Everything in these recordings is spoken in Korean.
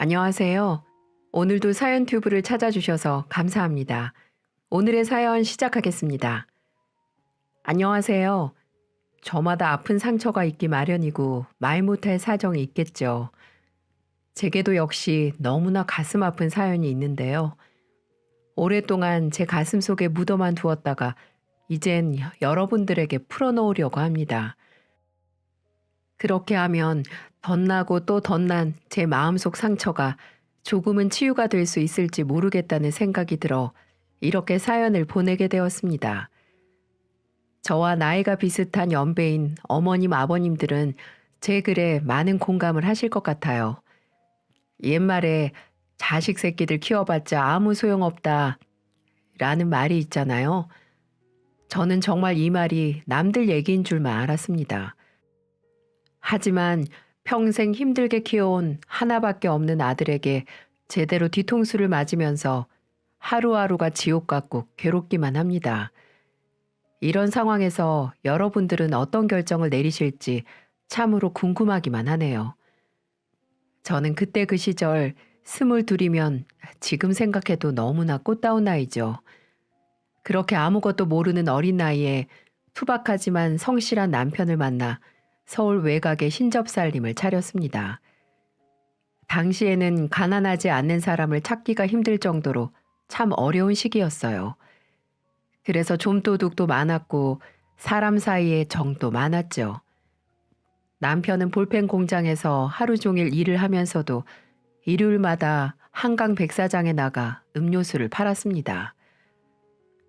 안녕하세요. 오늘도 사연 튜브를 찾아주셔서 감사합니다. 오늘의 사연 시작하겠습니다. 안녕하세요. 저마다 아픈 상처가 있기 마련이고 말 못할 사정이 있겠죠. 제게도 역시 너무나 가슴 아픈 사연이 있는데요. 오랫동안 제 가슴 속에 묻어만 두었다가 이젠 여러분들에게 풀어놓으려고 합니다. 그렇게 하면 덧나고 또 덧난 제 마음속 상처가 조금은 치유가 될 수 있을지 모르겠다는 생각이 들어 이렇게 사연을 보내게 되었습니다. 저와 나이가 비슷한 연배인 어머님, 아버님들은 제 글에 많은 공감을 하실 것 같아요. 옛말에 자식 새끼들 키워봤자 아무 소용없다 라는 말이 있잖아요. 저는 정말 이 말이 남들 얘기인 줄만 알았습니다. 하지만 평생 힘들게 키워온 하나밖에 없는 아들에게 제대로 뒤통수를 맞으면서 하루하루가 지옥 같고 괴롭기만 합니다. 이런 상황에서 여러분들은 어떤 결정을 내리실지 참으로 궁금하기만 하네요. 저는 그때 그 시절 22이면 지금 생각해도 너무나 꽃다운 나이죠. 그렇게 아무것도 모르는 어린 나이에 투박하지만 성실한 남편을 만나 서울 외곽에 신접살림을 차렸습니다. 당시에는 가난하지 않는 사람을 찾기가 힘들 정도로 참 어려운 시기였어요. 그래서 좀도둑도 많았고 사람 사이에 정도 많았죠. 남편은 볼펜 공장에서 하루 종일 일을 하면서도 일요일마다 한강 백사장에 나가 음료수를 팔았습니다.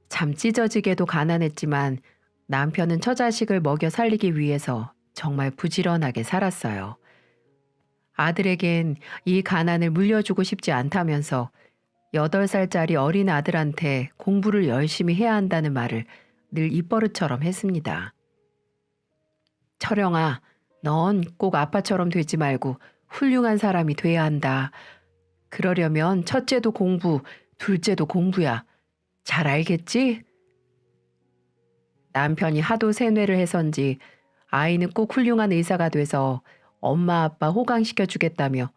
참 찢어지게도 가난했지만 남편은 처자식을 먹여 살리기 위해서 정말 부지런하게 살았어요. 아들에겐 이 가난을 물려주고 싶지 않다면서 8살짜리 어린 아들한테 공부를 열심히 해야 한다는 말을 늘 입버릇처럼 했습니다. 철영아, 넌 꼭 아빠처럼 되지 말고 훌륭한 사람이 돼야 한다. 그러려면 첫째도 공부, 둘째도 공부야. 잘 알겠지? 남편이 하도 세뇌를 해선지 아이는 꼭 훌륭한 의사가 돼서 엄마 아빠 호강시켜 주겠다며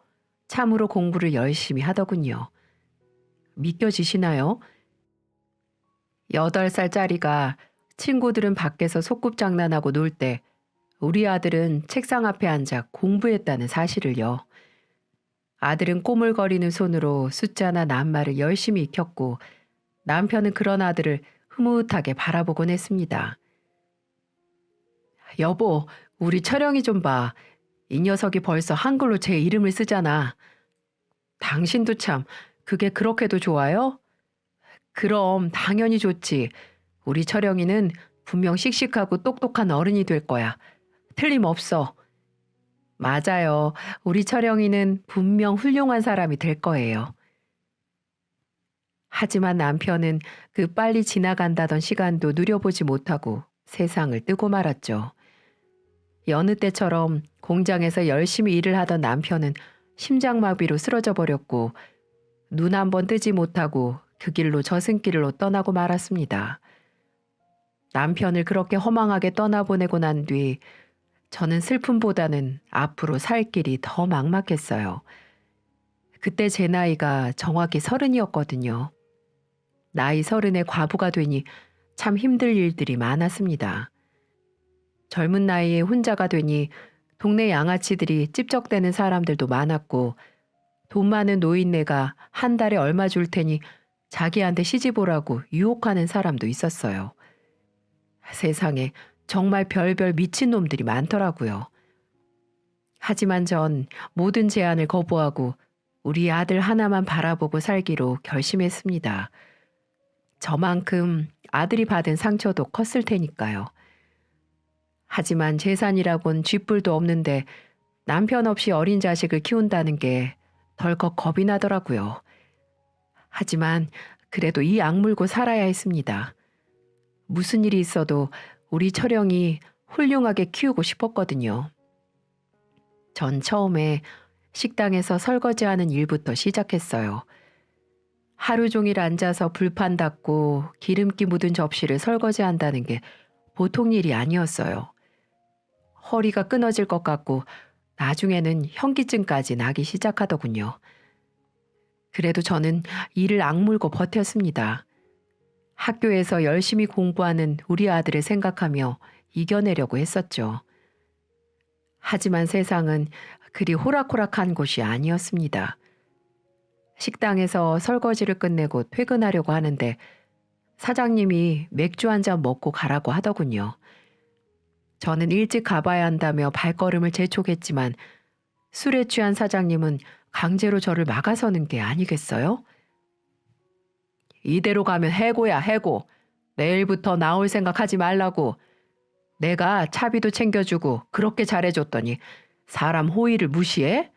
참으로 공부를 열심히 하더군요. 믿겨지시나요? 8살짜리가 친구들은 밖에서 소꿉장난하고 놀 때 우리 아들은 책상 앞에 앉아 공부했다는 사실을요. 아들은 꼬물거리는 손으로 숫자나 낱말을 열심히 익혔고 남편은 그런 아들을 흐뭇하게 바라보곤 했습니다. 여보, 우리 철영이 좀 봐. 이 녀석이 벌써 한글로 제 이름을 쓰잖아. 당신도 참, 그게 그렇게도 좋아요? 그럼 당연히 좋지. 우리 철영이는 분명 씩씩하고 똑똑한 어른이 될 거야. 틀림없어. 맞아요. 우리 철영이는 분명 훌륭한 사람이 될 거예요. 하지만 남편은 그 빨리 지나간다던 시간도 누려보지 못하고 세상을 뜨고 말았죠. 여느 때처럼 공장에서 열심히 일을 하던 남편은 심장마비로 쓰러져 버렸고 눈 한 번 뜨지 못하고 그 길로 저승길로 떠나고 말았습니다. 남편을 그렇게 허망하게 떠나보내고 난 뒤 저는 슬픔보다는 앞으로 살 길이 더 막막했어요. 그때 제 나이가 정확히 30이었거든요. 나이 30에 과부가 되니 참 힘들 일들이 많았습니다. 젊은 나이에 혼자가 되니 동네 양아치들이 찝적대는 사람들도 많았고 돈 많은 노인네가 한 달에 얼마 줄 테니 자기한테 시집 오라고 유혹하는 사람도 있었어요. 세상에 정말 별별 미친놈들이 많더라고요. 하지만 전 모든 제안을 거부하고 우리 아들 하나만 바라보고 살기로 결심했습니다. 저만큼 아들이 받은 상처도 컸을 테니까요. 하지만 재산이라곤 쥐뿔도 없는데 남편 없이 어린 자식을 키운다는 게 덜컥 겁이 나더라고요. 하지만 그래도 이 악물고 살아야 했습니다. 무슨 일이 있어도 우리 철영이 훌륭하게 키우고 싶었거든요. 전 처음에 식당에서 설거지하는 일부터 시작했어요. 하루 종일 앉아서 불판 닦고 기름기 묻은 접시를 설거지한다는 게 보통 일이 아니었어요. 허리가 끊어질 것 같고 나중에는 현기증까지 나기 시작하더군요. 그래도 저는 이를 악물고 버텼습니다. 학교에서 열심히 공부하는 우리 아들을 생각하며 이겨내려고 했었죠. 하지만 세상은 그리 호락호락한 곳이 아니었습니다. 식당에서 설거지를 끝내고 퇴근하려고 하는데 사장님이 맥주 한 잔 먹고 가라고 하더군요. 저는 일찍 가봐야 한다며 발걸음을 재촉했지만 술에 취한 사장님은 강제로 저를 막아서는 게 아니겠어요? 이대로 가면 해고야, 해고. 내일부터 나올 생각하지 말라고. 내가 차비도 챙겨주고 그렇게 잘해줬더니 사람 호의를 무시해?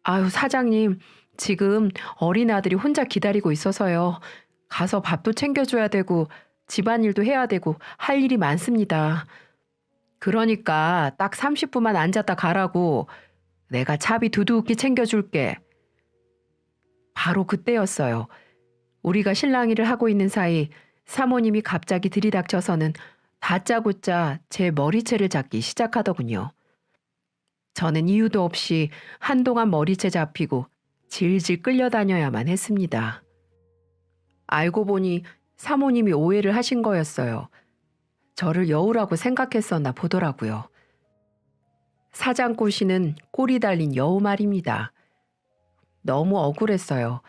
아유, 사장님, 지금 어린아들이 혼자 기다리고 있어서요. 가서 밥도 챙겨줘야 되고 집안일도 해야 되고 할 일이 많습니다. 그러니까 딱 30분만 앉았다 가라고. 내가 차비 두둑히 챙겨줄게. 바로 그때였어요. 우리가 실랑이를 하고 있는 사이 사모님이 갑자기 들이닥쳐서는 다짜고짜 제 머리채를 잡기 시작하더군요. 저는 이유도 없이 한동안 머리채 잡히고 질질 끌려다녀야만 했습니다. 알고 보니 사모님이 오해를 하신 거였어요. 저를 여우라고 생각했었나 보더라고요. 사장꼬시는 꼬리 달린 여우 말입니다. 너무 억울했어요.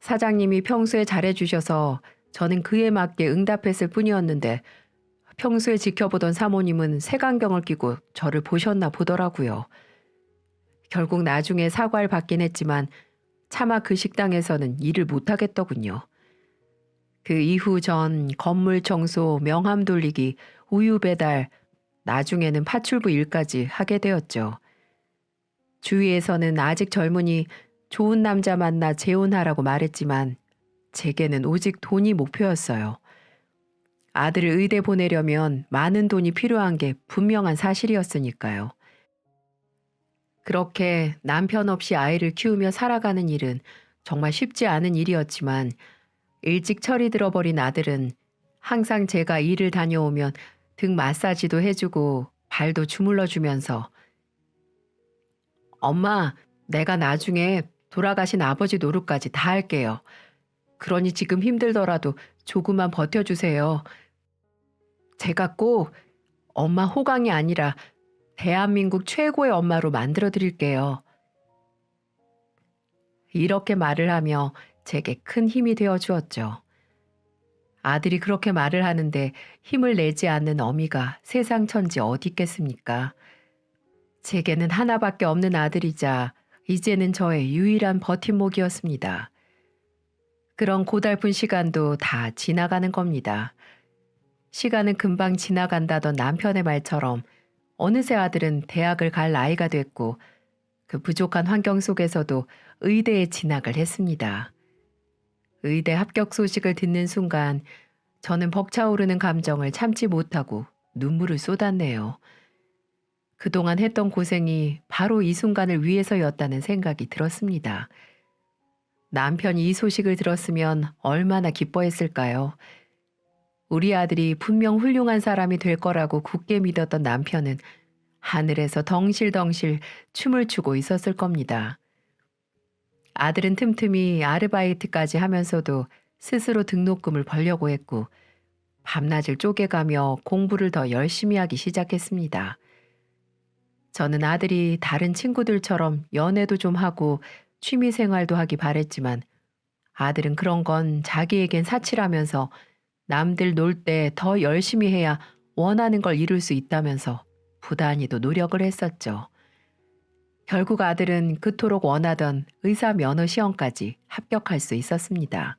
사장님이 평소에 잘해주셔서 저는 그에 맞게 응답했을 뿐이었는데 평소에 지켜보던 사모님은 색안경을 끼고 저를 보셨나 보더라고요. 결국 나중에 사과를 받긴 했지만 차마 그 식당에서는 일을 못하겠더군요. 그 이후 전 건물 청소, 명함 돌리기, 우유 배달, 나중에는 파출부 일까지 하게 되었죠. 주위에서는 아직 젊으니 좋은 남자 만나 재혼하라고 말했지만 제게는 오직 돈이 목표였어요. 아들을 의대 보내려면 많은 돈이 필요한 게 분명한 사실이었으니까요. 그렇게 남편 없이 아이를 키우며 살아가는 일은 정말 쉽지 않은 일이었지만 일찍 철이 들어버린 아들은 항상 제가 일을 다녀오면 등 마사지도 해주고 발도 주물러주면서 엄마, 내가 나중에 돌아가신 아버지 노릇까지 다 할게요. 그러니 지금 힘들더라도 조금만 버텨주세요. 제가 꼭 엄마 호강이 아니라 대한민국 최고의 엄마로 만들어 드릴게요. 이렇게 말을 하며 제게 큰 힘이 되어 주었죠. 아들이 그렇게 말을 하는데 힘을 내지 않는 어미가 세상 천지 어디 있겠습니까? 제게는 하나밖에 없는 아들이자 이제는 저의 유일한 버팀목이었습니다. 그런 고달픈 시간도 다 지나가는 겁니다. 시간은 금방 지나간다던 남편의 말처럼 어느새 아들은 대학을 갈 나이가 됐고 그 부족한 환경 속에서도 의대에 진학을 했습니다. 의대 합격 소식을 듣는 순간 저는 벅차오르는 감정을 참지 못하고 눈물을 쏟았네요. 그동안 했던 고생이 바로 이 순간을 위해서였다는 생각이 들었습니다. 남편이 이 소식을 들었으면 얼마나 기뻐했을까요? 우리 아들이 분명 훌륭한 사람이 될 거라고 굳게 믿었던 남편은 하늘에서 덩실덩실 춤을 추고 있었을 겁니다. 아들은 틈틈이 아르바이트까지 하면서도 스스로 등록금을 벌려고 했고 밤낮을 쪼개가며 공부를 더 열심히 하기 시작했습니다. 저는 아들이 다른 친구들처럼 연애도 좀 하고 취미 생활도 하기 바랬지만 아들은 그런 건 자기에겐 사치라면서 남들 놀 때 더 열심히 해야 원하는 걸 이룰 수 있다면서 부단히도 노력을 했었죠. 결국 아들은 그토록 원하던 의사 면허 시험까지 합격할 수 있었습니다.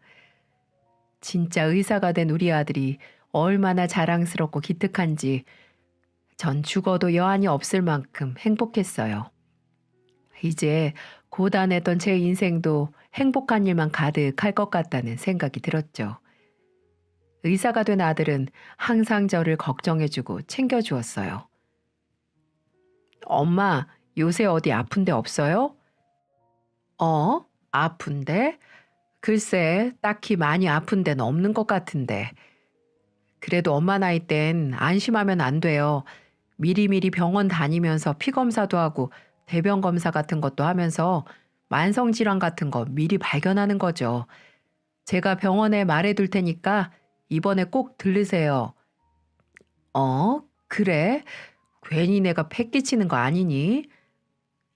진짜 의사가 된 우리 아들이 얼마나 자랑스럽고 기특한지 전 죽어도 여한이 없을 만큼 행복했어요. 이제 고단했던 제 인생도 행복한 일만 가득할 것 같다는 생각이 들었죠. 의사가 된 아들은 항상 저를 걱정해주고 챙겨주었어요. 엄마, 요새 어디 아픈 데 없어요? 아픈데? 글쎄, 딱히 많이 아픈 데는 없는 것 같은데. 그래도 엄마 나이 땐 안심하면 안 돼요. 미리미리 병원 다니면서 피 검사도 하고 대변 검사 같은 것도 하면서 만성질환 같은 거 미리 발견하는 거죠. 제가 병원에 말해둘 테니까 이번에 꼭 들르세요. 어? 그래? 괜히 내가 패 끼치는 거 아니니?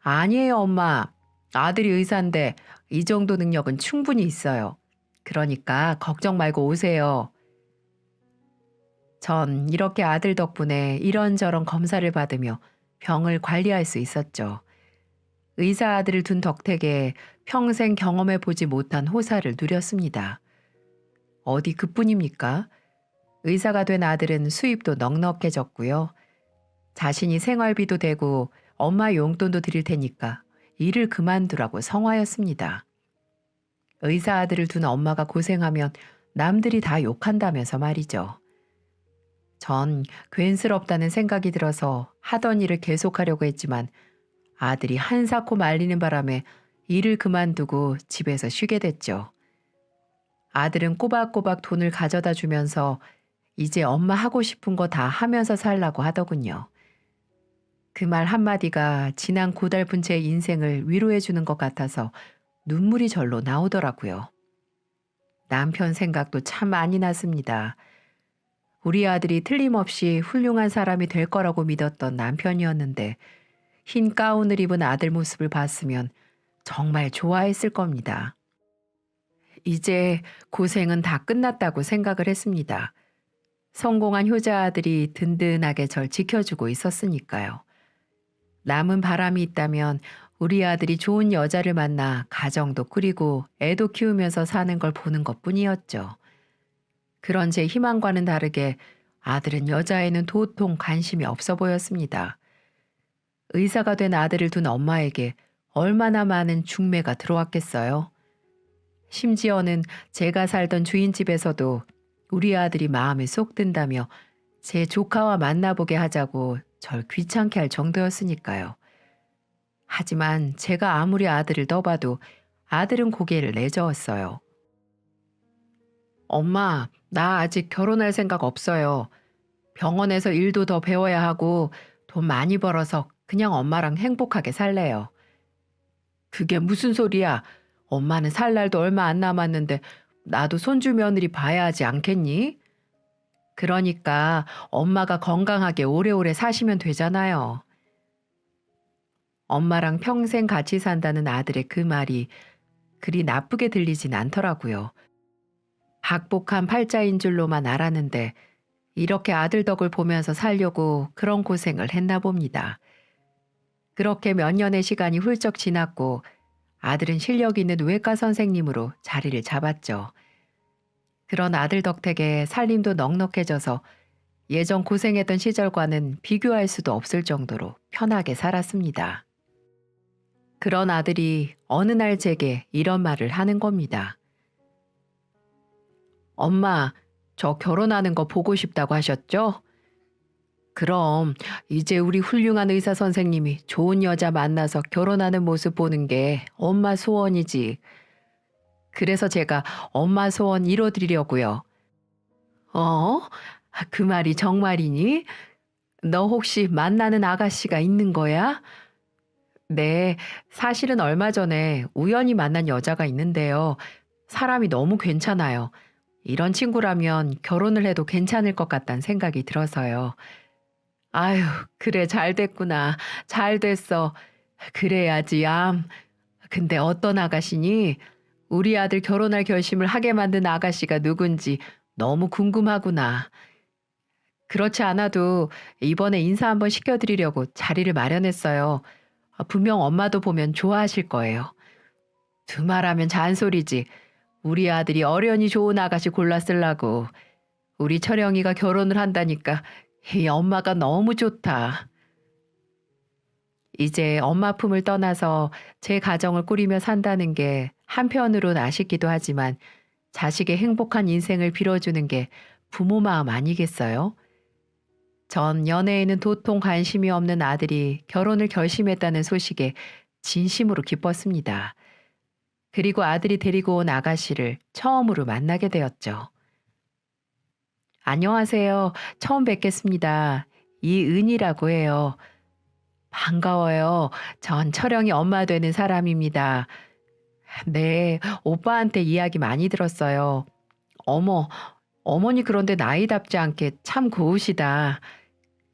아니에요, 엄마. 아들이 의사인데 이 정도 능력은 충분히 있어요. 그러니까 걱정 말고 오세요. 전 이렇게 아들 덕분에 이런저런 검사를 받으며 병을 관리할 수 있었죠. 의사 아들을 둔 덕택에 평생 경험해 보지 못한 호사를 누렸습니다. 어디 그뿐입니까? 의사가 된 아들은 수입도 넉넉해졌고요. 자신이 생활비도 되고 엄마 용돈도 드릴 테니까 일을 그만두라고 성화였습니다. 의사 아들을 둔 엄마가 고생하면 남들이 다 욕한다면서 말이죠. 전 괜스럽다는 생각이 들어서 하던 일을 계속하려고 했지만 아들이 한사코 말리는 바람에 일을 그만두고 집에서 쉬게 됐죠. 아들은 꼬박꼬박 돈을 가져다 주면서 이제 엄마 하고 싶은 거 다 하면서 살라고 하더군요. 그 말 한마디가 지난 고달픈 제 인생을 위로해 주는 것 같아서 눈물이 절로 나오더라고요. 남편 생각도 참 많이 났습니다. 우리 아들이 틀림없이 훌륭한 사람이 될 거라고 믿었던 남편이었는데 흰 가운을 입은 아들 모습을 봤으면 정말 좋아했을 겁니다. 이제 고생은 다 끝났다고 생각을 했습니다. 성공한 효자 아들이 든든하게 절 지켜주고 있었으니까요. 남은 바람이 있다면 우리 아들이 좋은 여자를 만나 가정도 꾸리고 애도 키우면서 사는 걸 보는 것뿐이었죠. 그런 제 희망과는 다르게 아들은 여자에는 도통 관심이 없어 보였습니다. 의사가 된 아들을 둔 엄마에게 얼마나 많은 중매가 들어왔겠어요. 심지어는 제가 살던 주인집에서도 우리 아들이 마음에 쏙 든다며 제 조카와 만나보게 하자고 절 귀찮게 할 정도였으니까요. 하지만 제가 아무리 아들을 떠봐도 아들은 고개를 내저었어요. 엄마, 나 아직 결혼할 생각 없어요. 병원에서 일도 더 배워야 하고 돈 많이 벌어서 그냥 엄마랑 행복하게 살래요. 그게 무슨 소리야? 엄마는 살 날도 얼마 안 남았는데 나도 손주 며느리 봐야 하지 않겠니? 그러니까 엄마가 건강하게 오래오래 사시면 되잖아요. 엄마랑 평생 같이 산다는 아들의 그 말이 그리 나쁘게 들리진 않더라고요. 박복한 팔자인 줄로만 알았는데 이렇게 아들 덕을 보면서 살려고 그런 고생을 했나 봅니다. 그렇게 몇 년의 시간이 훌쩍 지났고 아들은 실력 있는 외과 선생님으로 자리를 잡았죠. 그런 아들 덕택에 살림도 넉넉해져서 예전 고생했던 시절과는 비교할 수도 없을 정도로 편하게 살았습니다. 그런 아들이 어느 날 제게 이런 말을 하는 겁니다. 엄마, 저 결혼하는 거 보고 싶다고 하셨죠? 그럼 이제 우리 훌륭한 의사 선생님이 좋은 여자 만나서 결혼하는 모습 보는 게 엄마 소원이지. 그래서 제가 엄마 소원 이뤄드리려고요. 어? 그 말이 정말이니? 너 혹시 만나는 아가씨가 있는 거야? 네, 사실은 얼마 전에 우연히 만난 여자가 있는데요. 사람이 너무 괜찮아요. 이런 친구라면 결혼을 해도 괜찮을 것 같다는 생각이 들어서요. 아유, 그래, 잘 됐구나. 잘 됐어. 그래야지, 얌. 근데 어떤 아가씨니? 우리 아들 결혼할 결심을 하게 만든 아가씨가 누군지 너무 궁금하구나. 그렇지 않아도 이번에 인사 한번 시켜드리려고 자리를 마련했어요. 분명 엄마도 보면 좋아하실 거예요. 두말하면 잔소리지. 우리 아들이 어련히 좋은 아가씨 골라 쓰려고. 우리 철영이가 결혼을 한다니까 이 엄마가 너무 좋다. 이제 엄마 품을 떠나서 제 가정을 꾸리며 산다는 게 한편으론 아쉽기도 하지만 자식의 행복한 인생을 빌어주는 게 부모 마음 아니겠어요? 전 연애에는 도통 관심이 없는 아들이 결혼을 결심했다는 소식에 진심으로 기뻤습니다. 그리고 아들이 데리고 온 아가씨를 처음으로 만나게 되었죠. 안녕하세요. 처음 뵙겠습니다. 이은이라고 해요. 반가워요. 전 철영이 엄마 되는 사람입니다. 네, 오빠한테 이야기 많이 들었어요. 어머, 어머니 그런데 나이답지 않게 참 고우시다.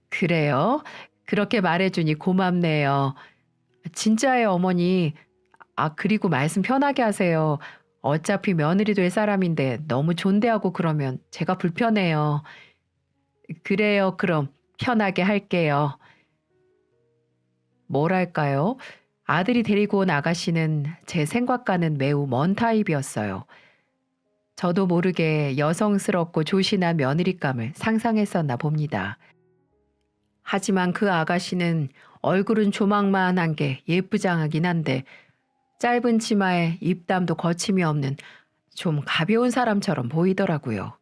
그래요? 그렇게 말해주니 고맙네요. 진짜예요, 어머니. 아, 그리고 말씀 편하게 하세요. 어차피 며느리 될 사람인데 너무 존대하고 그러면 제가 불편해요. 그래요, 그럼 편하게 할게요. 뭐랄까요? 아들이 데리고 온 아가씨는 제 생각과는 매우 먼 타입이었어요. 저도 모르게 여성스럽고 조신한 며느리감을 상상했었나 봅니다. 하지만 그 아가씨는 얼굴은 조망만한 게 예쁘장하긴 한데 짧은 치마에 입담도 거침이 없는 좀 가벼운 사람처럼 보이더라고요.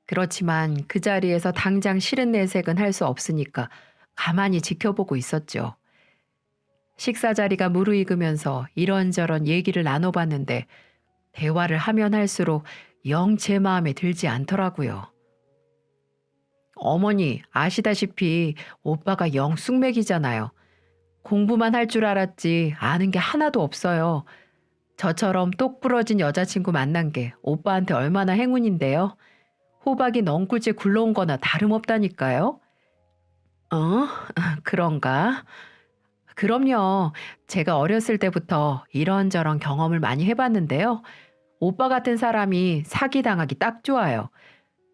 그렇지만 그 자리에서 당장 싫은 내색은 할 수 없으니까 가만히 지켜보고 있었죠. 식사 자리가 무르익으면서 이런저런 얘기를 나눠봤는데 대화를 하면 할수록 영 제 마음에 들지 않더라고요. 어머니, 아시다시피 오빠가 영 쑥맥이잖아요. 공부만 할 줄 알았지 아는 게 하나도 없어요. 저처럼 똑 부러진 여자친구 만난 게 오빠한테 얼마나 행운인데요. 호박이 넝쿨째 굴러온 거나 다름없다니까요. 어? 그런가? 그럼요. 제가 어렸을 때부터 이런저런 경험을 많이 해봤는데요. 오빠 같은 사람이 사기당하기 딱 좋아요.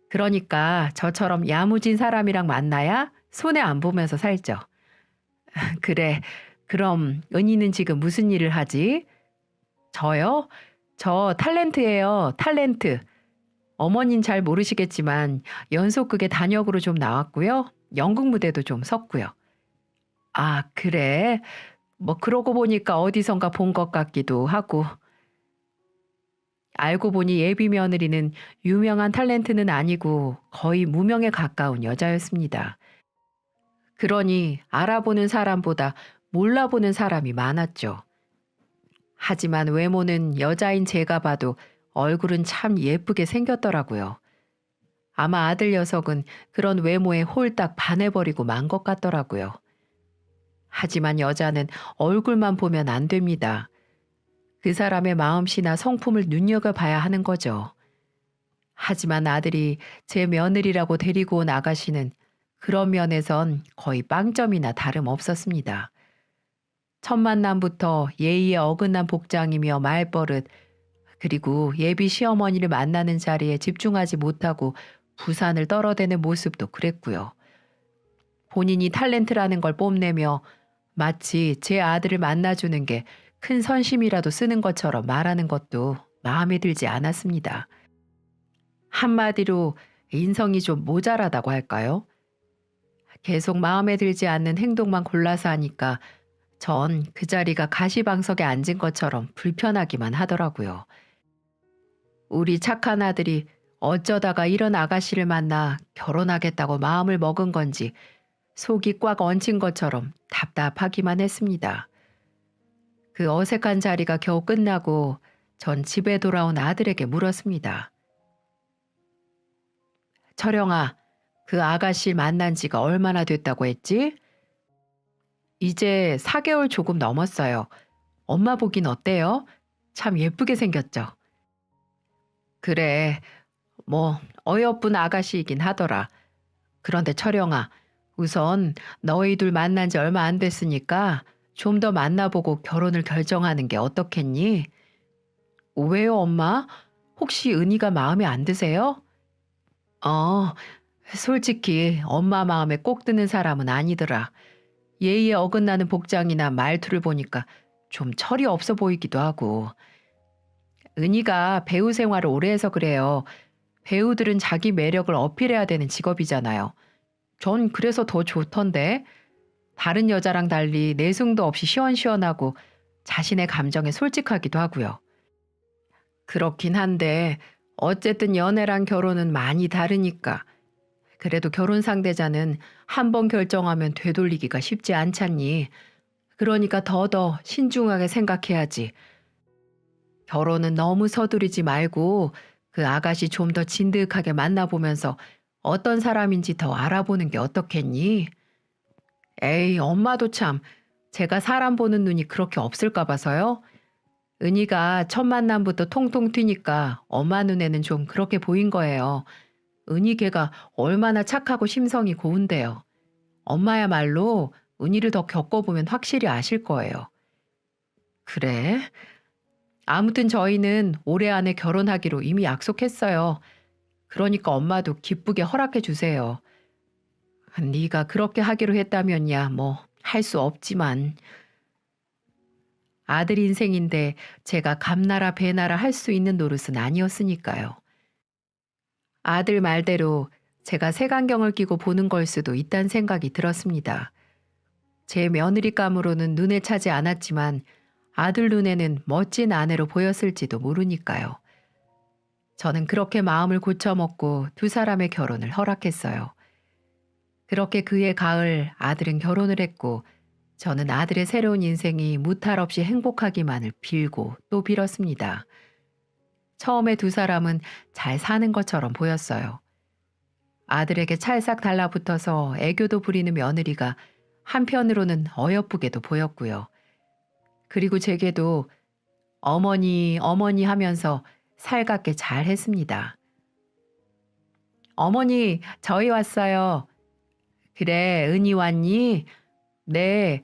그러니까 저처럼 야무진 사람이랑 만나야 손해 안 보면서 살죠. 그래. 그럼 은희는 지금 무슨 일을 하지? 저요? 저 탤런트예요. 탤런트. 어머닌 잘 모르시겠지만 연속극에 단역으로 좀 나왔고요. 연극 무대도 좀 섰고요. 아, 그래? 뭐 그러고 보니까 어디선가 본 것 같기도 하고. 알고 보니 예비 며느리는 유명한 탤런트는 아니고 거의 무명에 가까운 여자였습니다. 그러니 알아보는 사람보다 몰라보는 사람이 많았죠. 하지만 외모는 여자인 제가 봐도 얼굴은 참 예쁘게 생겼더라고요. 아마 아들 녀석은 그런 외모에 홀딱 반해버리고 만 것 같더라고요. 하지만 여자는 얼굴만 보면 안 됩니다. 그 사람의 마음씨나 성품을 눈여겨봐야 하는 거죠. 하지만 아들이 제 며느리라고 데리고 온 아가씨는 그런 면에선 거의 빵점이나 다름없었습니다. 첫 만남부터 예의에 어긋난 복장이며 말버릇, 그리고 예비 시어머니를 만나는 자리에 집중하지 못하고 부산을 떨어대는 모습도 그랬고요. 본인이 탤런트라는 걸 뽐내며 마치 제 아들을 만나주는 게 큰 선심이라도 쓰는 것처럼 말하는 것도 마음에 들지 않았습니다. 한마디로 인성이 좀 모자라다고 할까요? 계속 마음에 들지 않는 행동만 골라서 하니까 전 그 자리가 가시방석에 앉은 것처럼 불편하기만 하더라고요. 우리 착한 아들이 어쩌다가 이런 아가씨를 만나 결혼하겠다고 마음을 먹은 건지 속이 꽉 얹힌 것처럼 답답하기만 했습니다. 그 어색한 자리가 겨우 끝나고 전 집에 돌아온 아들에게 물었습니다. 철영아, 그 아가씨 만난 지가 얼마나 됐다고 했지? 이제 4개월 조금 넘었어요. 엄마 보긴 어때요? 참 예쁘게 생겼죠? 그래, 뭐 어여쁜 아가씨이긴 하더라. 그런데 철영아, 우선 너희 둘 만난 지 얼마 안 됐으니까 좀 더 만나보고 결혼을 결정하는 게 어떻겠니? 왜요, 엄마? 혹시 은희가 마음에 안 드세요? 어, 솔직히 엄마 마음에 꼭 드는 사람은 아니더라. 예의에 어긋나는 복장이나 말투를 보니까 좀 철이 없어 보이기도 하고. 은희가 배우 생활을 오래 해서 그래요. 배우들은 자기 매력을 어필해야 되는 직업이잖아요. 전 그래서 더 좋던데. 다른 여자랑 달리 내숭도 없이 시원시원하고 자신의 감정에 솔직하기도 하고요. 그렇긴 한데 어쨌든 연애랑 결혼은 많이 다르니까. 그래도 결혼 상대자는 한 번 결정하면 되돌리기가 쉽지 않잖니. 그러니까 더더 신중하게 생각해야지. 결혼은 너무 서두르지 말고 그 아가씨 좀 더 진득하게 만나보면서 어떤 사람인지 더 알아보는 게 어떻겠니? 에이, 엄마도 참 제가 사람 보는 눈이 그렇게 없을까 봐서요. 은희가 첫 만남부터 통통 튀니까 엄마 눈에는 좀 그렇게 보인 거예요. 은희 걔가 얼마나 착하고 심성이 고운데요. 엄마야말로 은희를 더 겪어보면 확실히 아실 거예요. 그래? 아무튼 저희는 올해 안에 결혼하기로 이미 약속했어요. 그러니까 엄마도 기쁘게 허락해 주세요. 네가 그렇게 하기로 했다면야 뭐 할 수 없지만 아들 인생인데 제가 감나라 배나라 할 수 있는 노릇은 아니었으니까요. 아들 말대로 제가 색안경을 끼고 보는 걸 수도 있다는 생각이 들었습니다. 제 며느리감으로는 눈에 차지 않았지만 아들 눈에는 멋진 아내로 보였을지도 모르니까요. 저는 그렇게 마음을 고쳐먹고 두 사람의 결혼을 허락했어요. 그렇게 그해 가을 아들은 결혼을 했고 저는 아들의 새로운 인생이 무탈 없이 행복하기만을 빌고 또 빌었습니다. 처음에 두 사람은 잘 사는 것처럼 보였어요. 아들에게 찰싹 달라붙어서 애교도 부리는 며느리가 한편으로는 어여쁘게도 보였고요. 그리고 제게도 어머니, 어머니 하면서 살갑게 잘 했습니다. 어머니, 저희 왔어요. 그래, 은희 왔니? 네.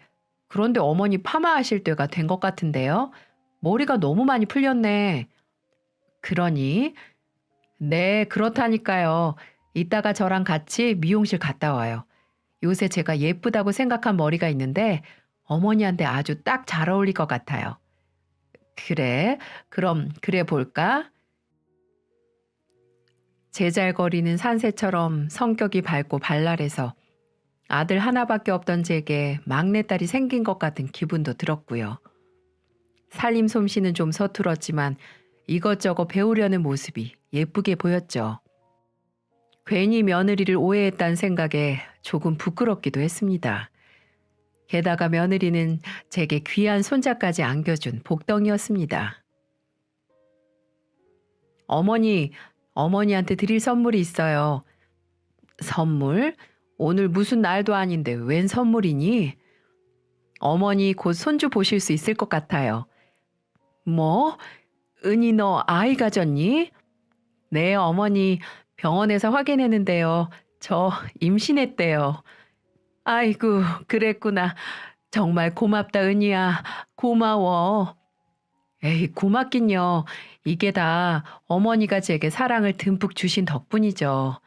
그런데 어머니 파마하실 때가 된 것 같은데요. 머리가 너무 많이 풀렸네. 그러니? 네, 그렇다니까요. 이따가 저랑 같이 미용실 갔다 와요. 요새 제가 예쁘다고 생각한 머리가 있는데 어머니한테 아주 딱 잘 어울릴 것 같아요. 그래? 그럼 그래 볼까? 제잘거리는 산새처럼 성격이 밝고 발랄해서 아들 하나밖에 없던 제게 막내딸이 생긴 것 같은 기분도 들었고요. 살림 솜씨는 좀 서툴었지만 이것저것 배우려는 모습이 예쁘게 보였죠. 괜히 며느리를 오해했다는 생각에 조금 부끄럽기도 했습니다. 게다가 며느리는 제게 귀한 손자까지 안겨준 복덩이였습니다. 어머니, 어머니한테 드릴 선물이 있어요. 선물? 오늘 무슨 날도 아닌데 웬 선물이니? 어머니 곧 손주 보실 수 있을 것 같아요. 뭐? 은희 너 아이 가졌니? 네, 어머니 병원에서 확인했는데요. 저 임신했대요. 아이고, 그랬구나. 정말 고맙다, 은희야. 고마워. 에이, 고맙긴요. 이게 다 어머니가 제게 사랑을 듬뿍 주신 덕분이죠.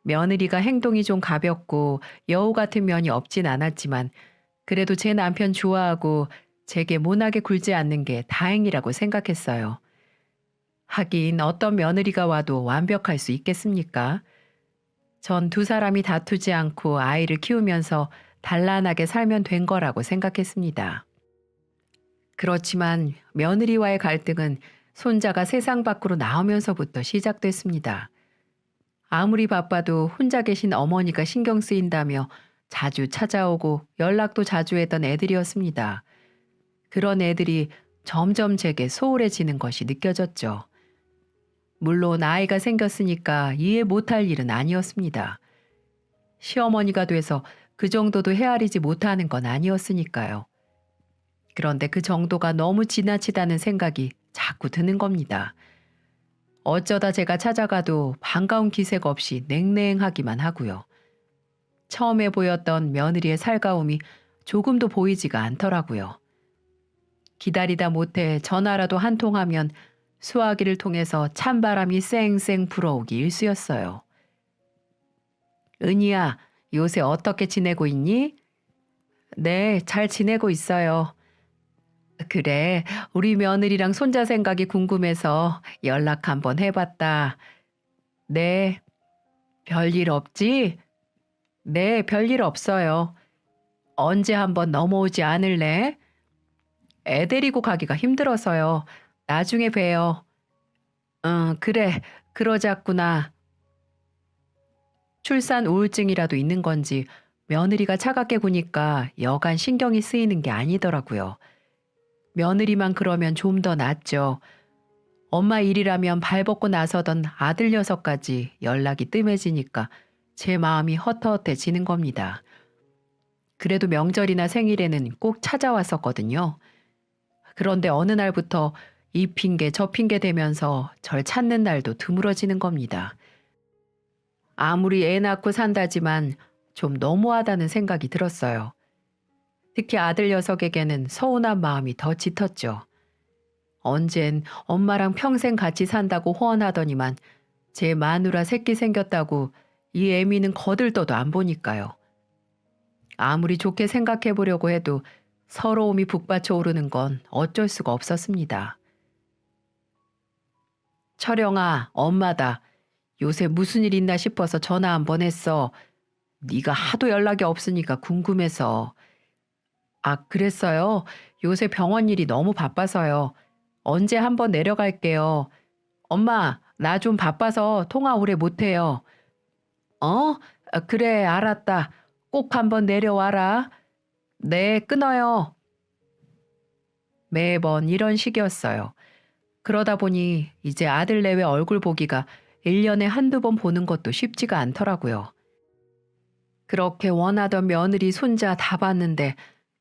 며느리가 행동이 좀 가볍고 여우 같은 면이 없진 않았지만 그래도 제 남편 좋아하고 제게 모나게 굴지 않는 게 다행이라고 생각했어요. 하긴 어떤 며느리가 와도 완벽할 수 있겠습니까? 전 두 사람이 다투지 않고 아이를 키우면서 단란하게 살면 된 거라고 생각했습니다. 그렇지만 며느리와의 갈등은 손자가 세상 밖으로 나오면서부터 시작됐습니다. 아무리 바빠도 혼자 계신 어머니가 신경 쓰인다며 자주 찾아오고 연락도 자주 했던 애들이었습니다. 그런 애들이 점점 제게 소홀해지는 것이 느껴졌죠. 물론 아이가 생겼으니까 이해 못할 일은 아니었습니다. 시어머니가 돼서 그 정도도 헤아리지 못하는 건 아니었으니까요. 그런데 그 정도가 너무 지나치다는 생각이 자꾸 드는 겁니다. 어쩌다 제가 찾아가도 반가운 기색 없이 냉랭하기만 하고요. 처음에 보였던 며느리의 살가움이 조금도 보이지가 않더라고요. 기다리다 못해 전화라도 한 통하면 수화기를 통해서 찬바람이 쌩쌩 불어오기 일쑤였어요. 은희야, 요새 어떻게 지내고 있니? 네, 잘 지내고 있어요. 그래, 우리 며느리랑 손자 생각이 궁금해서 연락 한번 해봤다. 네, 별일 없지? 네, 별일 없어요. 언제 한번 넘어오지 않을래? 애 데리고 가기가 힘들어서요. 나중에 봬요. 응, 그래, 그러자꾸나. 출산 우울증이라도 있는 건지 며느리가 차갑게 구니까 여간 신경이 쓰이는 게 아니더라고요. 며느리만 그러면 좀 더 낫죠. 엄마 일이라면 발벗고 나서던 아들 녀석까지 연락이 뜸해지니까 제 마음이 헛헛해지는 겁니다. 그래도 명절이나 생일에는 꼭 찾아왔었거든요. 그런데 어느 날부터 이 핑계 저 핑계 대면서 절 찾는 날도 드물어지는 겁니다. 아무리 애 낳고 산다지만 좀 너무하다는 생각이 들었어요. 특히 아들 녀석에게는 서운한 마음이 더 짙었죠. 언젠 엄마랑 평생 같이 산다고 호언하더니만 제 마누라 새끼 생겼다고 이 애미는 거들떠도 안 보니까요. 아무리 좋게 생각해 보려고 해도 서러움이 북받쳐 오르는 건 어쩔 수가 없었습니다. 철영아, 엄마다. 요새 무슨 일 있나 싶어서 전화 한번 했어. 네가 하도 연락이 없으니까 궁금해서. 아, 그랬어요? 요새 병원 일이 너무 바빠서요. 언제 한번 내려갈게요. 엄마, 나 좀 바빠서 통화 오래 못해요. 어? 아, 그래, 알았다. 꼭 한번 내려와라. 네, 끊어요. 매번 이런 식이었어요. 그러다 보니 이제 아들 내외 얼굴 보기가 1년에 한두 번 보는 것도 쉽지가 않더라고요. 그렇게 원하던 며느리 손자 다 봤는데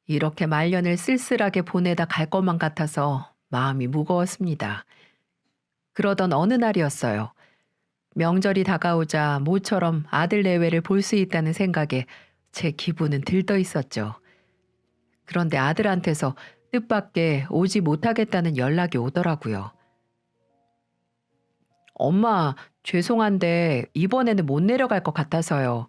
이렇게 말년을 쓸쓸하게 보내다 갈 것만 같아서 마음이 무거웠습니다. 그러던 어느 날이었어요. 명절이 다가오자 모처럼 아들 내외를 볼 수 있다는 생각에 제 기분은 들떠 있었죠. 그런데 아들한테서 뜻밖의 오지 못하겠다는 연락이 오더라고요. 엄마, 죄송한데 이번에는 못 내려갈 것 같아서요.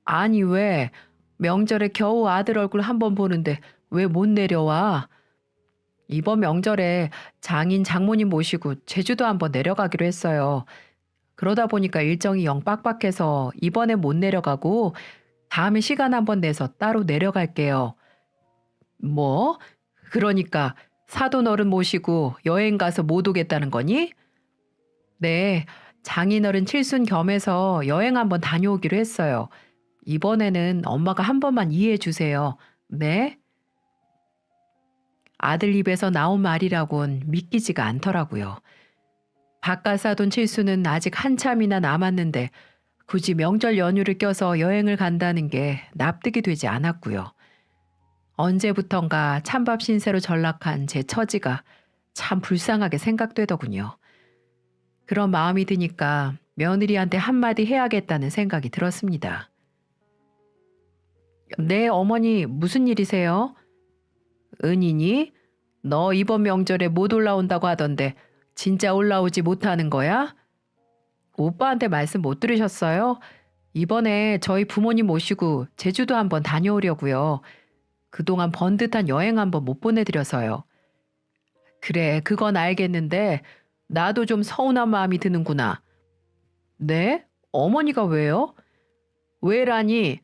아니 왜? 명절에 겨우 아들 얼굴 한번 보는데 왜 못 내려와? 이번 명절에 장인 장모님 모시고 제주도 한번 내려가기로 했어요. 그러다 보니까 일정이 영 빡빡해서 이번에 못 내려가고 다음에 시간 한번 내서 따로 내려갈게요. 뭐? 그러니까 사돈어른 모시고 여행 가서 못 오겠다는 거니? 네, 장인어른 칠순 겸해서 여행 한번 다녀오기로 했어요. 이번에는 엄마가 한 번만 이해해 주세요. 네? 아들 입에서 나온 말이라곤 믿기지가 않더라고요. 바깥사돈 칠수는 아직 한참이나 남았는데 굳이 명절 연휴를 껴서 여행을 간다는 게 납득이 되지 않았고요. 언제부턴가 찬밥 신세로 전락한 제 처지가 참 불쌍하게 생각되더군요. 그런 마음이 드니까 며느리한테 한마디 해야겠다는 생각이 들었습니다. 네, 어머니 무슨 일이세요? 은인이? 너 이번 명절에 못 올라온다고 하던데 진짜 올라오지 못하는 거야? 오빠한테 말씀 못 들으셨어요? 이번에 저희 부모님 모시고 제주도 한번 다녀오려고요. 그동안 번듯한 여행 한번 못 보내드려서요. 그래, 그건 알겠는데 나도 좀 서운한 마음이 드는구나. 네? 어머니가 왜요? 왜라니?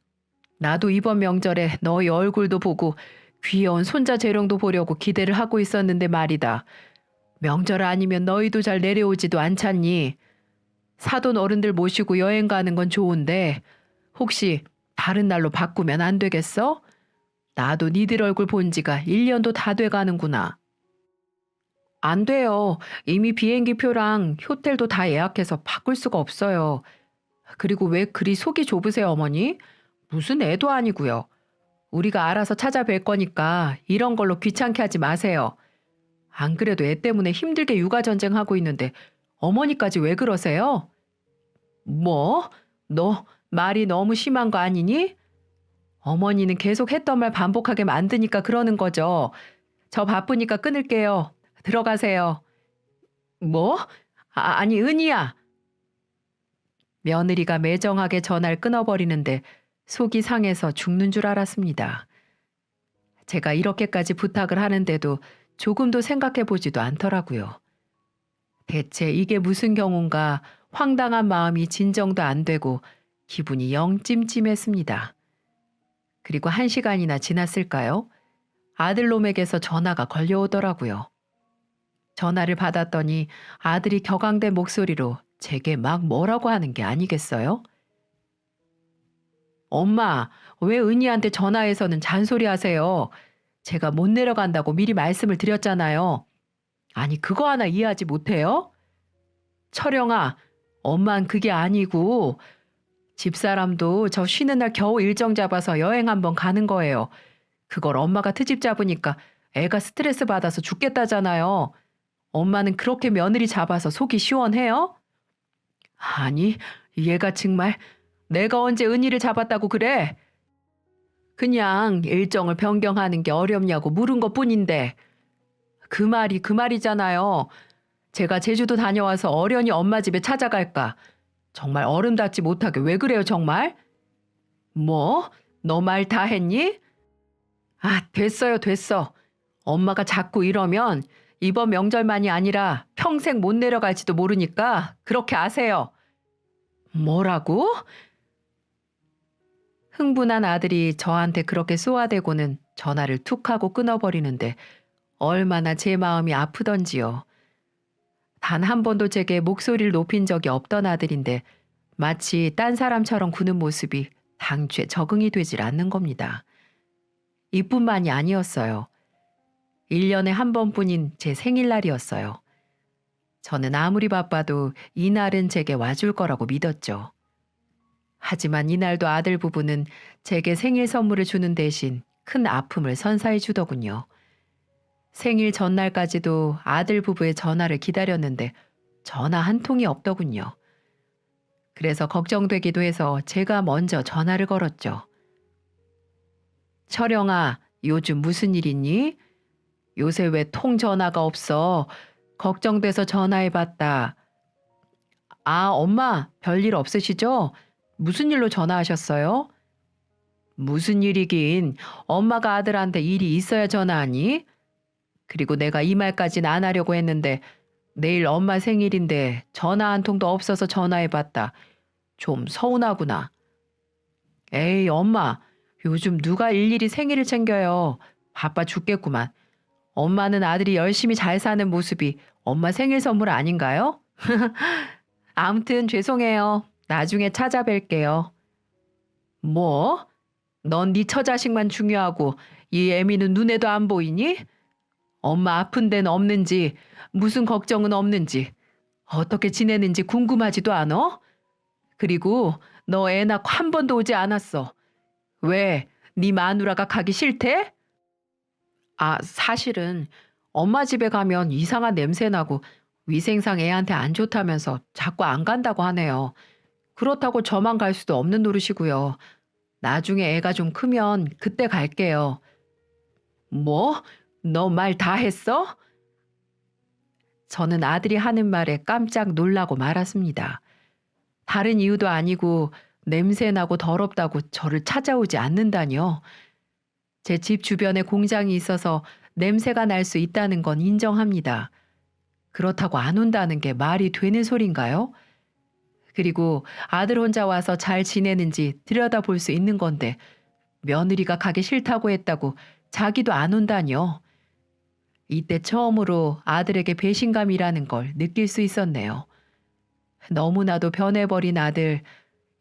나도 이번 명절에 너희 얼굴도 보고 귀여운 손자 재롱도 보려고 기대를 하고 있었는데 말이다. 명절 아니면 너희도 잘 내려오지도 않잖니. 사돈 어른들 모시고 여행 가는 건 좋은데 혹시 다른 날로 바꾸면 안 되겠어? 나도 니들 얼굴 본 지가 1년도 다 돼가는구나. 안 돼요. 이미 비행기 표랑 호텔도 다 예약해서 바꿀 수가 없어요. 그리고 왜 그리 속이 좁으세요, 어머니? 무슨 애도 아니고요. 우리가 알아서 찾아뵐 거니까 이런 걸로 귀찮게 하지 마세요. 안 그래도 애 때문에 힘들게 육아전쟁 하고 있는데 어머니까지 왜 그러세요? 뭐? 너 말이 너무 심한 거 아니니? 어머니는 계속 했던 말 반복하게 만드니까 그러는 거죠. 저 바쁘니까 끊을게요. 들어가세요. 뭐? 아니 은희야. 며느리가 매정하게 전화를 끊어버리는데 속이 상해서 죽는 줄 알았습니다. 제가 이렇게까지 부탁을 하는데도 조금도 생각해 보지도 않더라고요. 대체 이게 무슨 경우인가 황당한 마음이 진정도 안 되고 기분이 영 찜찜했습니다. 그리고 1시간이나 지났을까요? 아들놈에게서 전화가 걸려오더라고요. 전화를 받았더니 아들이 격앙된 목소리로 제게 막 뭐라고 하는 게 아니겠어요? 엄마, 왜 은희한테 전화해서는 잔소리 하세요? 제가 못 내려간다고 미리 말씀을 드렸잖아요. 아니, 그거 하나 이해하지 못해요? 철영아, 엄만 그게 아니고 집사람도 저 쉬는 날 겨우 일정 잡아서 여행 한번 가는 거예요. 그걸 엄마가 트집 잡으니까 애가 스트레스 받아서 죽겠다잖아요. 엄마는 그렇게 며느리 잡아서 속이 시원해요? 아니, 얘가 정말 내가 언제 은희를 잡았다고 그래? 그냥 일정을 변경하는 게 어렵냐고 물은 것뿐인데 그 말이 그 말이잖아요. 제가 제주도 다녀와서 어련히 엄마 집에 찾아갈까? 정말 어른답지 못하게 왜 그래요, 정말? 뭐? 너 말 다 했니? 아, 됐어요, 됐어. 엄마가 자꾸 이러면 이번 명절만이 아니라 평생 못 내려갈지도 모르니까 그렇게 아세요. 뭐라고? 흥분한 아들이 저한테 그렇게 쏘아대고는 전화를 툭 하고 끊어버리는데 얼마나 제 마음이 아프던지요. 단 한 번도 제게 목소리를 높인 적이 없던 아들인데 마치 딴 사람처럼 구는 모습이 당최 적응이 되질 않는 겁니다. 이뿐만이 아니었어요. 1년에 한 번뿐인 제 생일날이었어요. 저는 아무리 바빠도 이날은 제게 와줄 거라고 믿었죠. 하지만 이날도 아들 부부는 제게 생일 선물을 주는 대신 큰 아픔을 선사해 주더군요. 생일 전날까지도 아들 부부의 전화를 기다렸는데 전화 한 통이 없더군요. 그래서 걱정되기도 해서 제가 먼저 전화를 걸었죠. 철영아, 요즘 무슨 일 있니? 요새 왜 통 전화가 없어? 걱정돼서 전화해봤다. 아, 엄마, 별일 없으시죠? 무슨 일로 전화하셨어요? 무슨 일이긴. 엄마가 아들한테 일이 있어야 전화하니? 그리고 내가 이 말까진 안 하려고 했는데 내일 엄마 생일인데 전화 한 통도 없어서 전화해봤다. 좀 서운하구나. 에이, 엄마, 요즘 누가 일일이 생일을 챙겨요. 바빠 죽겠구만. 엄마는 아들이 열심히 잘 사는 모습이 엄마 생일 선물 아닌가요? 아무튼 죄송해요. 나중에 찾아뵐게요. 뭐? 넌 네 처자식만 중요하고 이 애미는 눈에도 안 보이니? 엄마 아픈 데는 없는지 무슨 걱정은 없는지 어떻게 지내는지 궁금하지도 않아? 그리고 너 애 낳고 한 번도 오지 않았어. 왜? 네 마누라가 가기 싫대? 아, 사실은 엄마 집에 가면 이상한 냄새 나고 위생상 애한테 안 좋다면서 자꾸 안 간다고 하네요. 그렇다고 저만 갈 수도 없는 노릇이고요. 나중에 애가 좀 크면 그때 갈게요. 뭐? 너 말 다 했어? 저는 아들이 하는 말에 깜짝 놀라고 말았습니다. 다른 이유도 아니고 냄새나고 더럽다고 저를 찾아오지 않는다니요. 제 집 주변에 공장이 있어서 냄새가 날 수 있다는 건 인정합니다. 그렇다고 안 온다는 게 말이 되는 소린가요? 그리고 아들 혼자 와서 잘 지내는지 들여다볼 수 있는 건데 며느리가 가기 싫다고 했다고 자기도 안 온다니요. 이때 처음으로 아들에게 배신감이라는 걸 느낄 수 있었네요. 너무나도 변해버린 아들,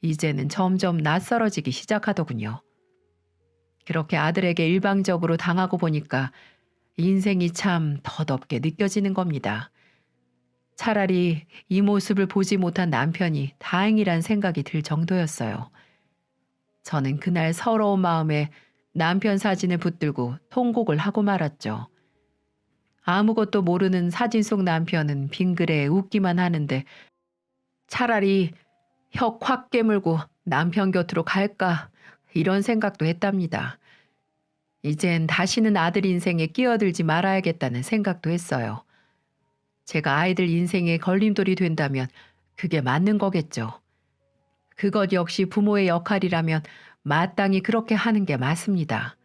이제는 점점 낯설어지기 시작하더군요. 그렇게 아들에게 일방적으로 당하고 보니까 인생이 참 덧없게 느껴지는 겁니다. 차라리 이 모습을 보지 못한 남편이 다행이란 생각이 들 정도였어요. 저는 그날 서러운 마음에 남편 사진을 붙들고 통곡을 하고 말았죠. 아무것도 모르는 사진 속 남편은 빙그레 웃기만 하는데 차라리 혀 확 깨물고 남편 곁으로 갈까 이런 생각도 했답니다. 이젠 다시는 아들 인생에 끼어들지 말아야겠다는 생각도 했어요. 제가 아이들 인생에 걸림돌이 된다면 그게 맞는 거겠죠. 그것 역시 부모의 역할이라면 마땅히 그렇게 하는 게 맞습니다.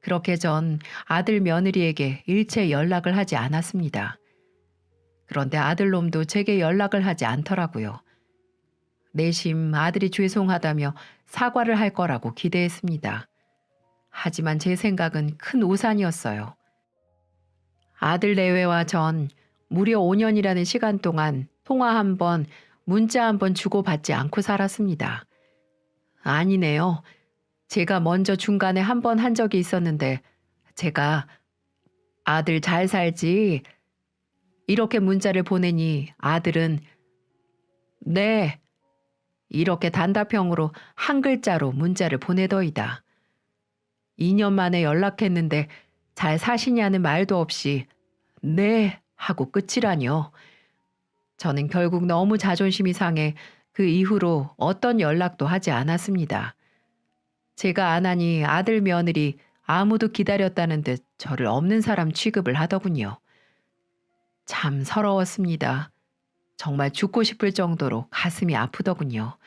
그렇게 전 아들 며느리에게 일체 연락을 하지 않았습니다. 그런데 아들놈도 제게 연락을 하지 않더라고요. 내심 아들이 죄송하다며 사과를 할 거라고 기대했습니다. 하지만 제 생각은 큰 오산이었어요. 아들 내외와 전 무려 5년이라는 시간 동안 통화 한 번, 문자 한 번 주고받지 않고 살았습니다. 아니네요. 제가 먼저 중간에 한 번 한 적이 있었는데 제가 아들 잘 살지? 이렇게 문자를 보내니 아들은 네. 이렇게 단답형으로 한 글자로 문자를 보내더이다. 2년 만에 연락했는데 잘 사시냐는 말도 없이 네 하고 끝이라뇨. 저는 결국 너무 자존심이 상해 그 이후로 어떤 연락도 하지 않았습니다. 제가 안 하니 아들 며느리 아무도 기다렸다는 듯 저를 없는 사람 취급을 하더군요. 참 서러웠습니다. 정말 죽고 싶을 정도로 가슴이 아프더군요.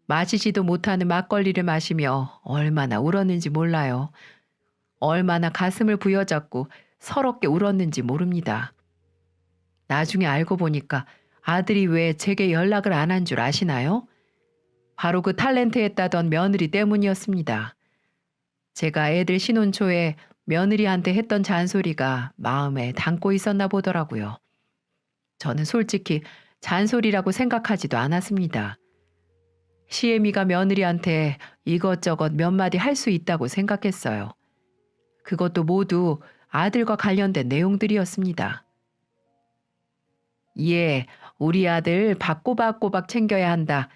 마시지도 못하는 막걸리를 마시며 얼마나 울었는지 몰라요. 얼마나 가슴을 부여잡고 서럽게 울었는지 모릅니다. 나중에 알고 보니까 아들이 왜 제게 연락을 안 한 줄 아시나요? 바로 그 탤런트했다던 며느리 때문이었습니다. 제가 애들 신혼 초에 며느리한테 했던 잔소리가 마음에 담고 있었나 보더라고요. 저는 솔직히 잔소리라고 생각하지도 않았습니다. 시애미가 며느리한테 이것저것 몇 마디 할 수 있다고 생각했어요. 그것도 모두 아들과 관련된 내용들이었습니다. 예, 우리 아들 밥 꼬박꼬박 챙겨야 한다.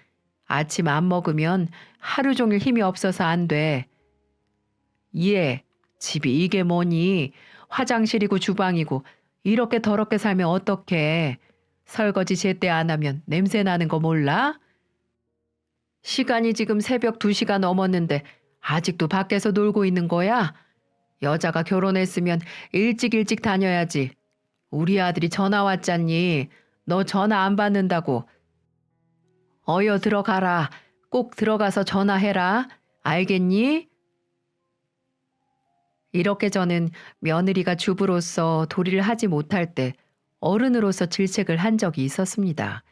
아침 안 먹으면 하루 종일 힘이 없어서 안 돼. 예, 집이 이게 뭐니? 화장실이고 주방이고 이렇게 더럽게 살면 어떡해? 설거지 제때 안 하면 냄새 나는 거 몰라? 시간이 지금 새벽 2시가 넘었는데 아직도 밖에서 놀고 있는 거야? 여자가 결혼했으면 일찍 다녀야지. 우리 아들이 전화 왔잖니. 너 전화 안 받는다고. 어여 들어가라. 꼭 들어가서 전화해라. 알겠니? 이렇게 저는 며느리가 주부로서 도리를 하지 못할 때 어른으로서 질책을 한 적이 있었습니다.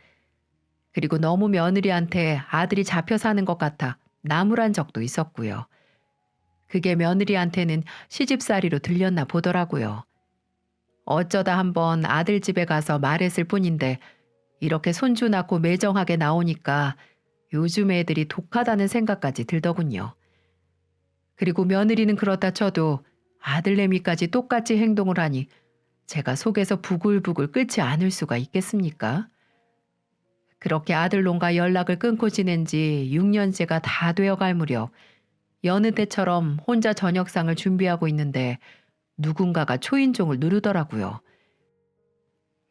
그리고 너무 며느리한테 아들이 잡혀 사는 것 같아 나무란 적도 있었고요. 그게 며느리한테는 시집살이로 들렸나 보더라고요. 어쩌다 한번 아들 집에 가서 말했을 뿐인데 이렇게 손주 낳고 매정하게 나오니까 요즘 애들이 독하다는 생각까지 들더군요. 그리고 며느리는 그렇다 쳐도 아들내미까지 똑같이 행동을 하니 제가 속에서 부글부글 끓지 않을 수가 있겠습니까? 그렇게 아들놈과 연락을 끊고 지낸 지 6년째가 다 되어갈 무렵 여느 때처럼 혼자 저녁상을 준비하고 있는데 누군가가 초인종을 누르더라고요.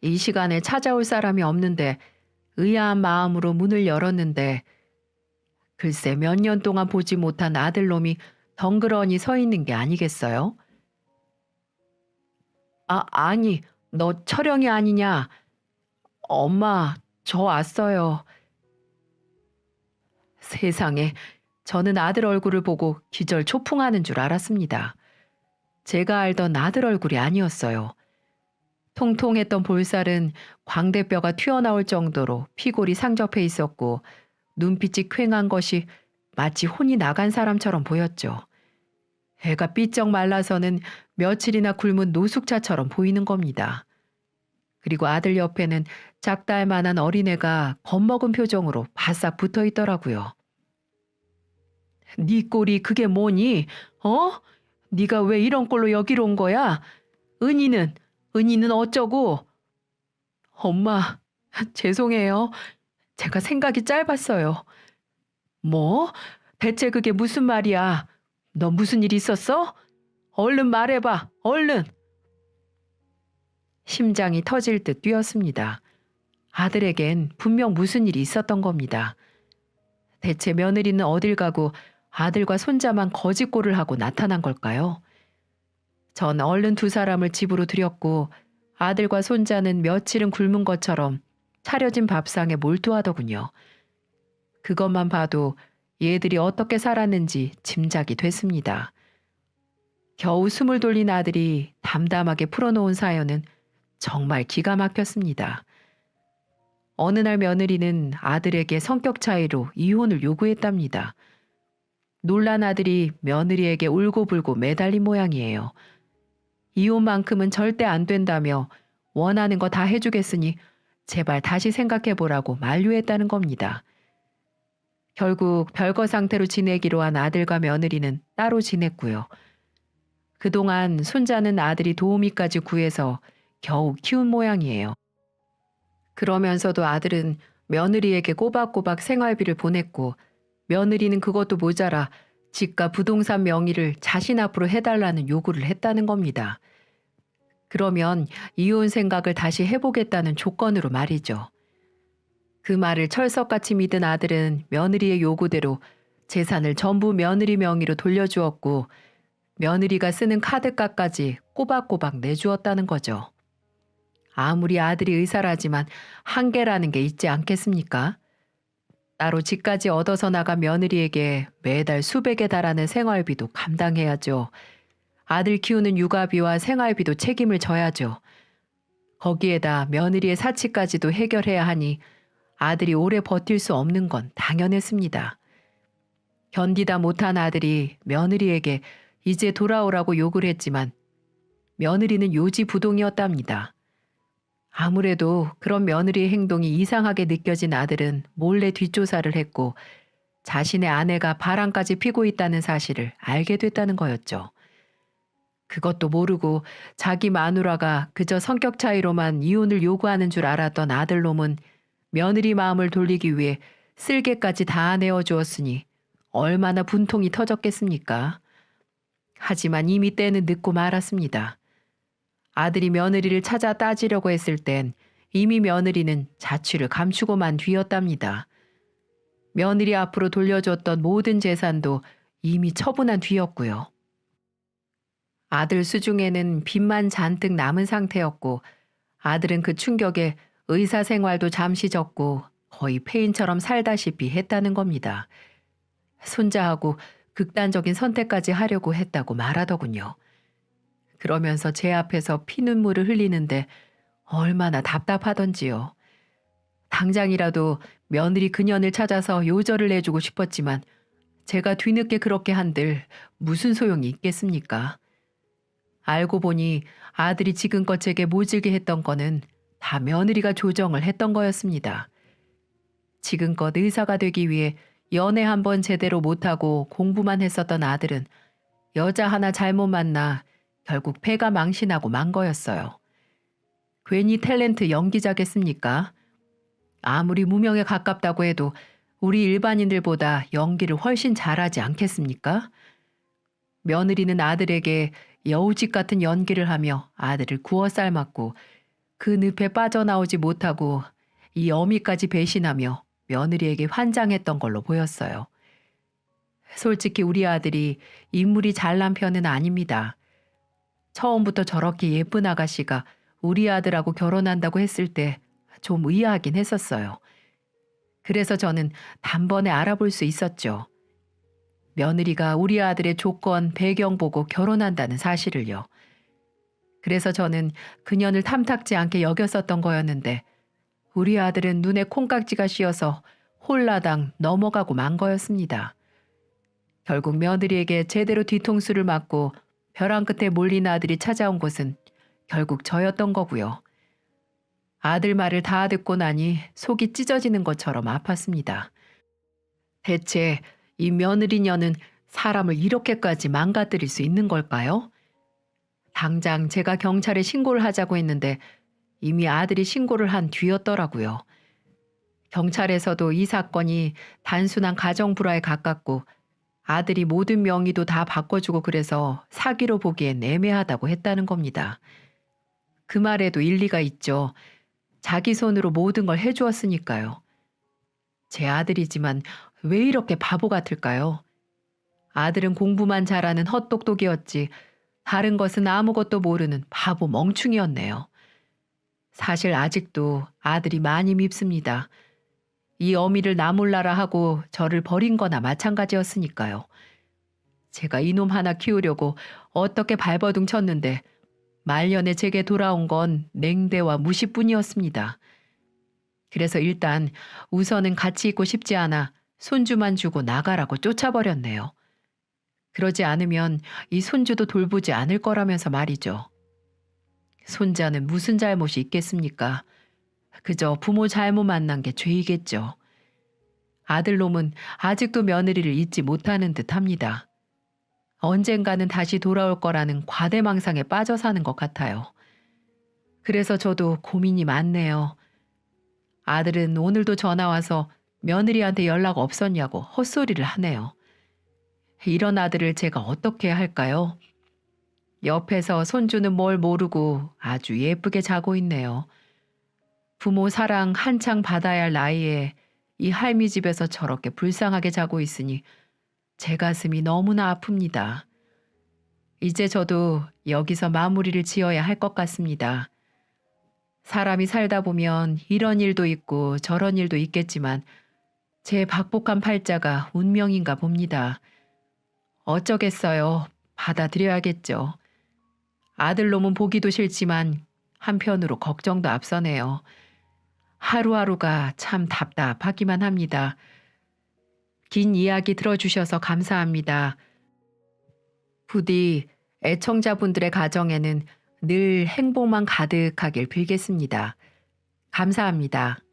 이 시간에 찾아올 사람이 없는데 의아한 마음으로 문을 열었는데 글쎄 몇 년 동안 보지 못한 아들놈이 덩그러니 서 있는 게 아니겠어요? 아니, 너 철영이 아니냐? 엄마, 저 왔어요. 세상에, 저는 아들 얼굴을 보고 기절 초풍하는 줄 알았습니다. 제가 알던 아들 얼굴이 아니었어요. 통통했던 볼살은 광대뼈가 튀어나올 정도로 피골이 상접해 있었고 눈빛이 퀭한 것이 마치 혼이 나간 사람처럼 보였죠. 애가 삐쩍 말라서는 며칠이나 굶은 노숙자처럼 보이는 겁니다. 그리고 아들 옆에는 작달 만한 어린애가 겁먹은 표정으로 바싹 붙어 있더라고요. 네 꼴이 그게 뭐니? 네가 왜 이런 꼴로 여기로 온 거야? 은희는 어쩌고? 엄마, 죄송해요. 제가 생각이 짧았어요. 뭐? 대체 그게 무슨 말이야? 너 무슨 일 있었어? 얼른 말해봐, 얼른. 심장이 터질 듯 뛰었습니다. 아들에겐 분명 무슨 일이 있었던 겁니다. 대체 며느리는 어딜 가고 아들과 손자만 거짓골을 하고 나타난 걸까요? 전 얼른 두 사람을 집으로 들였고 아들과 손자는 며칠은 굶은 것처럼 차려진 밥상에 몰두하더군요. 그것만 봐도 얘들이 어떻게 살았는지 짐작이 됐습니다. 겨우 숨을 돌린 아들이 담담하게 풀어놓은 사연은 정말 기가 막혔습니다. 어느 날 며느리는 아들에게 성격 차이로 이혼을 요구했답니다. 놀란 아들이 며느리에게 울고불고 매달린 모양이에요. 이혼만큼은 절대 안 된다며 원하는 거 다 해주겠으니 제발 다시 생각해보라고 만류했다는 겁니다. 결국 별거 상태로 지내기로 한 아들과 며느리는 따로 지냈고요. 그동안 손자는 아들이 도우미까지 구해서 겨우 키운 모양이에요. 그러면서도 아들은 며느리에게 꼬박꼬박 생활비를 보냈고 며느리는 그것도 모자라 집과 부동산 명의를 자신 앞으로 해달라는 요구를 했다는 겁니다. 그러면 이혼 생각을 다시 해보겠다는 조건으로 말이죠. 그 말을 철석같이 믿은 아들은 며느리의 요구대로 재산을 전부 며느리 명의로 돌려주었고 며느리가 쓰는 카드값까지 꼬박꼬박 내주었다는 거죠. 아무리 아들이 의사라지만 한계라는 게 있지 않겠습니까? 따로 집까지 얻어서 나간 며느리에게 매달 수백에 달하는 생활비도 감당해야죠. 아들 키우는 육아비와 생활비도 책임을 져야죠. 거기에다 며느리의 사치까지도 해결해야 하니 아들이 오래 버틸 수 없는 건 당연했습니다. 견디다 못한 아들이 며느리에게 이제 돌아오라고 욕을 했지만 며느리는 요지부동이었답니다. 아무래도 그런 며느리의 행동이 이상하게 느껴진 아들은 몰래 뒷조사를 했고 자신의 아내가 바람까지 피고 있다는 사실을 알게 됐다는 거였죠. 그것도 모르고 자기 마누라가 그저 성격 차이로만 이혼을 요구하는 줄 알았던 아들놈은 며느리 마음을 돌리기 위해 쓸개까지 다 내어주었으니 얼마나 분통이 터졌겠습니까? 하지만 이미 때는 늦고 말았습니다. 아들이 며느리를 찾아 따지려고 했을 땐 이미 며느리는 자취를 감추고 만 뒤였답니다. 며느리 앞으로 돌려줬던 모든 재산도 이미 처분한 뒤였고요. 아들 수중에는 빚만 잔뜩 남은 상태였고 아들은 그 충격에 의사 생활도 잠시 접고 거의 폐인처럼 살다시피 했다는 겁니다. 손자하고 극단적인 선택까지 하려고 했다고 말하더군요. 그러면서 제 앞에서 피눈물을 흘리는데 얼마나 답답하던지요. 당장이라도 며느리 그년을 찾아서 요절을 내주고 싶었지만 제가 뒤늦게 그렇게 한들 무슨 소용이 있겠습니까? 알고 보니 아들이 지금껏 제게 모질게 했던 거는 다 며느리가 조정을 했던 거였습니다. 지금껏 의사가 되기 위해 연애 한번 제대로 못하고 공부만 했었던 아들은 여자 하나 잘못 만나 결국 패가 망신하고 만 거였어요. 괜히 탤런트 연기자겠습니까? 아무리 무명에 가깝다고 해도 우리 일반인들보다 연기를 훨씬 잘하지 않겠습니까? 며느리는 아들에게 여우짓 같은 연기를 하며 아들을 구워 삶았고 그 늪에 빠져나오지 못하고 이 어미까지 배신하며 며느리에게 환장했던 걸로 보였어요. 솔직히 우리 아들이 인물이 잘난 편은 아닙니다. 처음부터 저렇게 예쁜 아가씨가 우리 아들하고 결혼한다고 했을 때 좀 의아하긴 했었어요. 그래서 저는 단번에 알아볼 수 있었죠. 며느리가 우리 아들의 조건, 배경 보고 결혼한다는 사실을요. 그래서 저는 그년을 탐탁지 않게 여겼었던 거였는데 우리 아들은 눈에 콩깍지가 씌어서 홀라당 넘어가고 만 거였습니다. 결국 며느리에게 제대로 뒤통수를 맞고 벼랑 끝에 몰린 아들이 찾아온 곳은 결국 저였던 거고요. 아들 말을 다 듣고 나니 속이 찢어지는 것처럼 아팠습니다. 대체 이 며느리녀는 사람을 이렇게까지 망가뜨릴 수 있는 걸까요? 당장 제가 경찰에 신고를 하자고 했는데 이미 아들이 신고를 한 뒤였더라고요. 경찰에서도 이 사건이 단순한 가정불화에 가깝고 아들이 모든 명의도 다 바꿔주고 그래서 사기로 보기엔 애매하다고 했다는 겁니다. 그 말에도 일리가 있죠. 자기 손으로 모든 걸 해주었으니까요. 제 아들이지만 왜 이렇게 바보 같을까요? 아들은 공부만 잘하는 헛똑똑이었지 다른 것은 아무것도 모르는 바보 멍충이었네요. 사실 아직도 아들이 많이 밉습니다. 이 어미를 나 몰라라 하고 저를 버린 거나 마찬가지였으니까요. 제가 이놈 하나 키우려고 어떻게 발버둥 쳤는데 말년에 제게 돌아온 건 냉대와 무시뿐이었습니다. 그래서 일단 우선은 같이 있고 싶지 않아 손주만 주고 나가라고 쫓아버렸네요. 그러지 않으면 이 손주도 돌보지 않을 거라면서 말이죠. 손자는 무슨 잘못이 있겠습니까? 그저 부모 잘못 만난 게 죄이겠죠. 아들놈은 아직도 며느리를 잊지 못하는 듯합니다. 언젠가는 다시 돌아올 거라는 과대망상에 빠져 사는 것 같아요. 그래서 저도 고민이 많네요. 아들은 오늘도 전화 와서 며느리한테 연락 없었냐고 헛소리를 하네요. 이런 아들을 제가 어떻게 할까요? 옆에서 손주는 뭘 모르고 아주 예쁘게 자고 있네요. 부모 사랑 한창 받아야 할 나이에 이 할미 집에서 저렇게 불쌍하게 자고 있으니 제 가슴이 너무나 아픕니다. 이제 저도 여기서 마무리를 지어야 할 것 같습니다. 사람이 살다 보면 이런 일도 있고 저런 일도 있겠지만 제 박복한 팔자가 운명인가 봅니다. 어쩌겠어요. 받아들여야겠죠. 아들놈은 보기도 싫지만 한편으로 걱정도 앞서네요. 하루하루가 참 답답하기만 합니다. 긴 이야기 들어주셔서 감사합니다. 부디 애청자분들의 가정에는 늘 행복만 가득하길 빌겠습니다. 감사합니다.